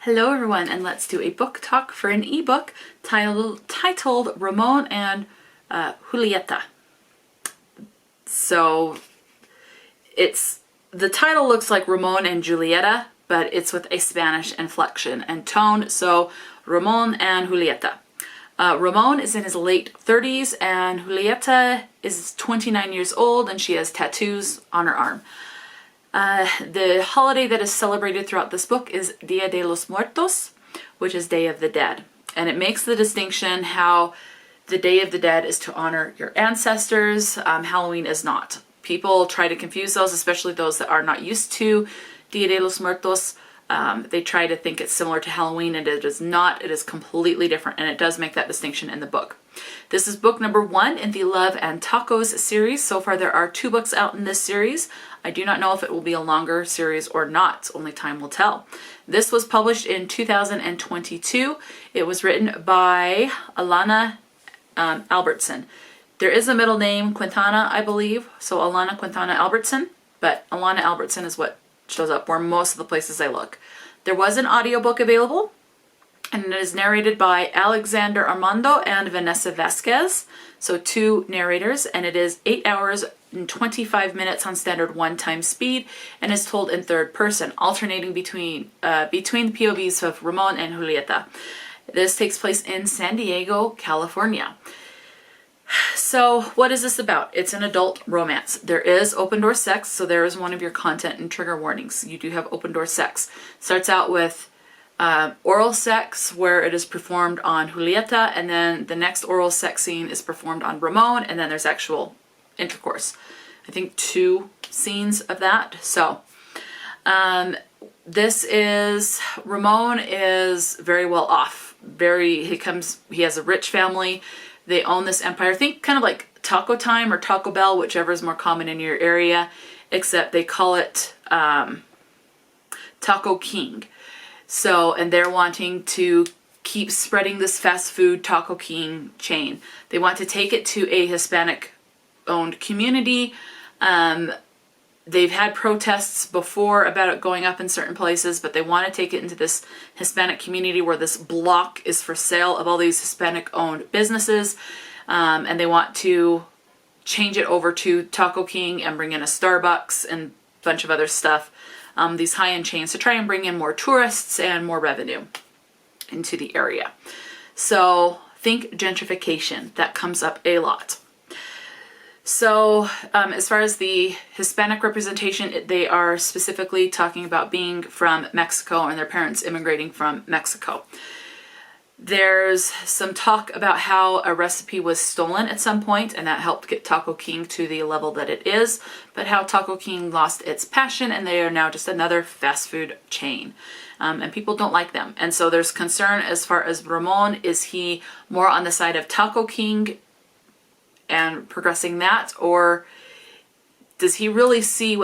Hello everyone, and let's do a book talk for an ebook titled Ramon and Julieta. So the title looks like Ramon and Julieta, but it's with a Spanish inflection and tone, so Ramon and Julieta. Ramon is in his late 30s and Julieta is 29 years old and she has tattoos on her arm. The holiday that is celebrated throughout this book is Dia de los Muertos, which is Day of the Dead. And it makes the distinction how the Day of the Dead is to honor your ancestors. Halloween is not. People try to confuse those, especially those that are not used to Dia de los Muertos. They try to think it's similar to Halloween, and it is not. It is completely different, and it does make that distinction in the book. This is book number 1 in the Love and Tacos series. So far there are 2 books out in this series. I do not know if it will be a longer series or not. Only time will tell. This was published in 2022. It was written by Alana Albertson. There is a middle name, Quintana, I believe. So Alana Quintana Albertson, but Alana Albertson is what shows up where most of the places I look. There was an audiobook available, and it is narrated by Alexander Armando and Vanessa Vasquez. So 2 narrators, and it is 8 hours and 25 minutes on standard 1-time speed, and is told in 3rd person, alternating between the POVs of Ramon and Julieta. This takes place in San Diego, California. So what is this about? It's an adult romance. There is open door sex, so there is one of your content and trigger warnings. You do have open door sex. Starts out with oral sex, where it is performed on Julieta, and then the next oral sex scene is performed on Ramon, and then there's actual intercourse. I think 2 scenes of that. So Ramon is very well off. He has a rich family. They own this empire. Think kind of like Taco Time or Taco Bell, whichever is more common in your area, except they call it Taco King. So, and they're wanting to keep spreading this fast food Taco King chain. They want to take it to a Hispanic-owned community. They've had protests before about it going up in certain places, but they want to take it into this Hispanic community where this block is for sale of all these Hispanic-owned businesses, and they want to change it over to Taco King and bring in a Starbucks and a bunch of other stuff, these high-end chains, to try and bring in more tourists and more revenue into the area. So think gentrification. That comes up a lot. So as far as the Hispanic representation, they are specifically talking about being from Mexico and their parents immigrating from Mexico. There's some talk about how a recipe was stolen at some point, and that helped get Taco King to the level that it is, but how Taco King lost its passion and they are now just another fast food chain. And people don't like them. And so there's concern as far as Ramon. Is he more on the side of Taco King and progressing that, or does he really see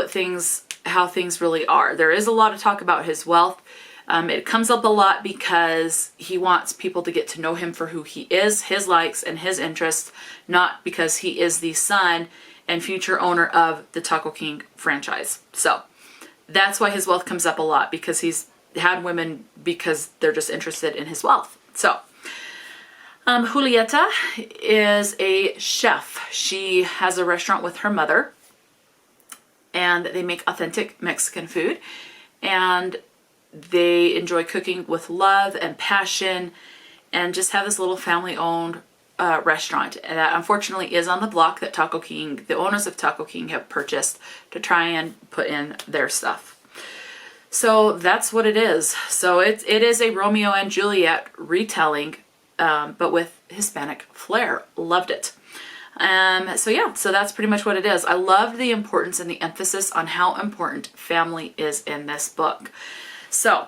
how things really are? There is a lot of talk about his wealth. It comes up a lot because he wants people to get to know him for who he is, his likes and his interests, not because he is the son and future owner of the Taco King franchise. So that's why his wealth comes up a lot, because he's had women because they're just interested in his wealth. So Julieta is a chef. She has a restaurant with her mother, and they make authentic Mexican food, and they enjoy cooking with love and passion, and just have this little family-owned restaurant that unfortunately is on the block that Taco King, the owners of Taco King, have purchased to try and put in their stuff. So that's what it is. So it is a Romeo and Juliet retelling, but with Hispanic flair. Loved it. So that's pretty much what it is. I loved the importance and the emphasis on how important family is in this book. So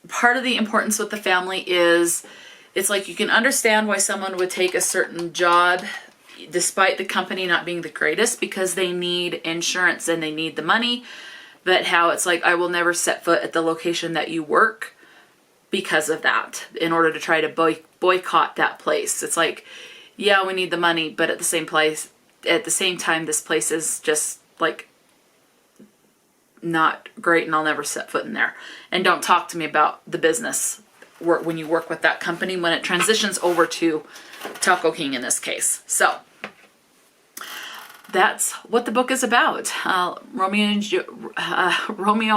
part of the importance with the family is, it's like you can understand why someone would take a certain job despite the company not being the greatest, because they need insurance and they need the money, but how it's like, I will never set foot at the location that you work because of that, in order to try to boycott that place. It's like, yeah, we need the money, but at the same time, this place is just like not great, and I'll never set foot in there. And don't talk to me about the business when you work with that company when it transitions over to Taco King in this case. So that's what the book is about. Romeo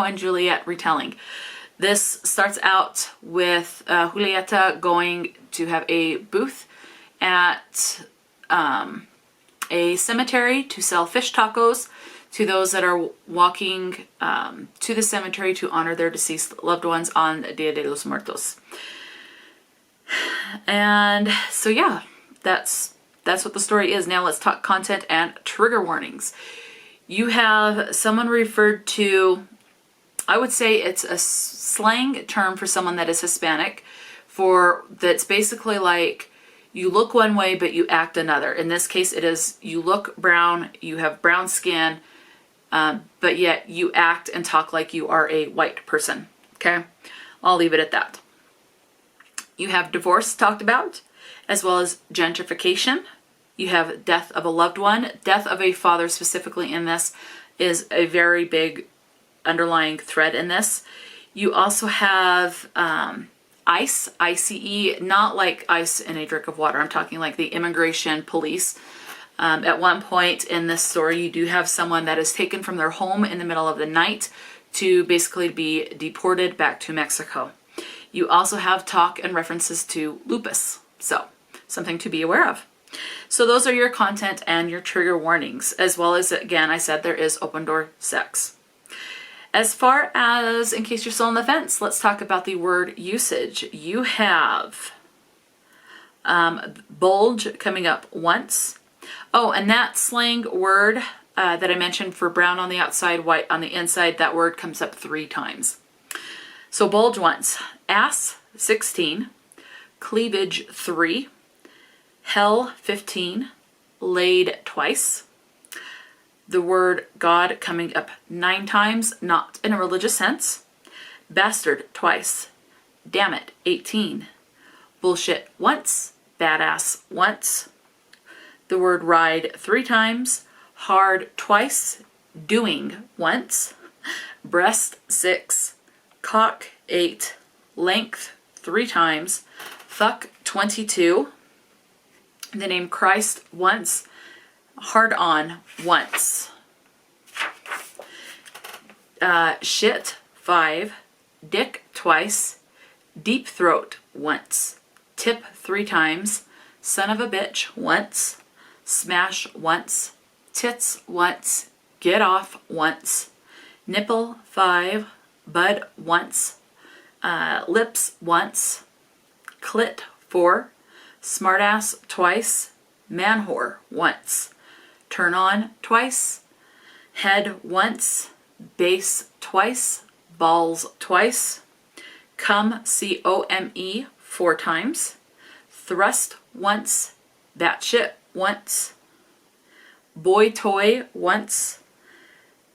and Juliet retelling. This starts out with Julieta going to have a booth at a cemetery to sell fish tacos to those that are walking to the cemetery to honor their deceased loved ones on Dia de los Muertos. And so yeah, that's what the story is. Now let's talk content and trigger warnings. You have someone referred to, I would say it's a slang term for someone that is Hispanic, that's basically like you look one way but you act another. In this case it is you look brown, you have brown skin, but yet you act and talk like you are a white person. Okay, I'll leave it at that. You have divorce talked about, as well as gentrification. You have death of a loved one. Death of a father specifically in this is a very big underlying thread in this. You also have ICE, I-C-E, not like ice in a drink of water. I'm talking like the immigration police. At one point in this story, you do have someone that is taken from their home in the middle of the night to basically be deported back to Mexico. You also have talk and references to lupus, so something to be aware of. So those are your content and your trigger warnings, as well as, again, I said there is open door sex. As far as, in case you're still on the fence, let's talk about the word usage. You have bulge coming up once. Oh, and that slang word that I mentioned for brown on the outside, white on the inside, that word comes up 3 times. So bulge once, ass 16, cleavage 3, hell 15, laid twice. The word God coming up 9 times, not in a religious sense. Bastard twice, damn it 18, bullshit once, badass once. The word ride 3 times, hard twice, doing once, breast 6, cock 8, length 3 times, fuck 22, the name Christ once, hard on once, shit 5, dick twice, deep throat once, tip 3 times, son of a bitch once, smash once, tits once, get off once, nipple 5, bud once, lips once, clit 4, smartass twice, man whore once, turn on twice, head once, base twice, balls twice, come C-O-M-E 4 times, thrust once, batshit once, boy toy once,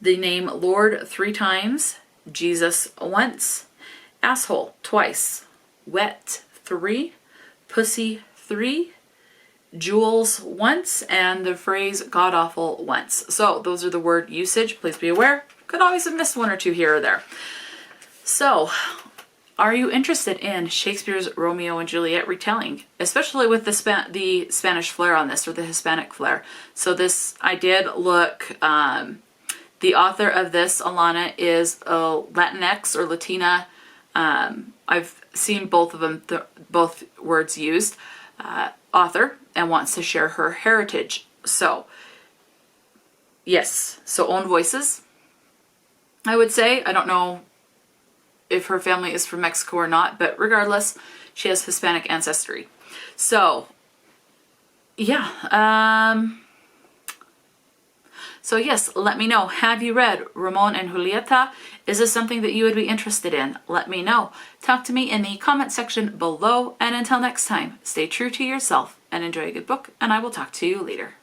the name Lord 3 times, Jesus once, asshole twice, wet 3, pussy 3, jewels once, and the phrase god-awful once. So those are the word usage. Please be aware. Could always have missed 1 or 2 here or there. So are you interested in Shakespeare's Romeo and Juliet retelling, especially with the Spanish flair on this, or the Hispanic flair? So this, I did look, the author of this, Alana, is a Latinx or Latina. I've seen both of them, both words used, author, and wants to share her heritage. So yes, so own voices, I would say. I don't know if her family is from Mexico or not, but regardless, she has Hispanic ancestry. So yeah, so yes, let me know. Have you read Ramon and Julieta? Is this something that you would be interested in? Let me know. Talk to me in the comment section below, and until next time, stay true to yourself and enjoy a good book, and I will talk to you later.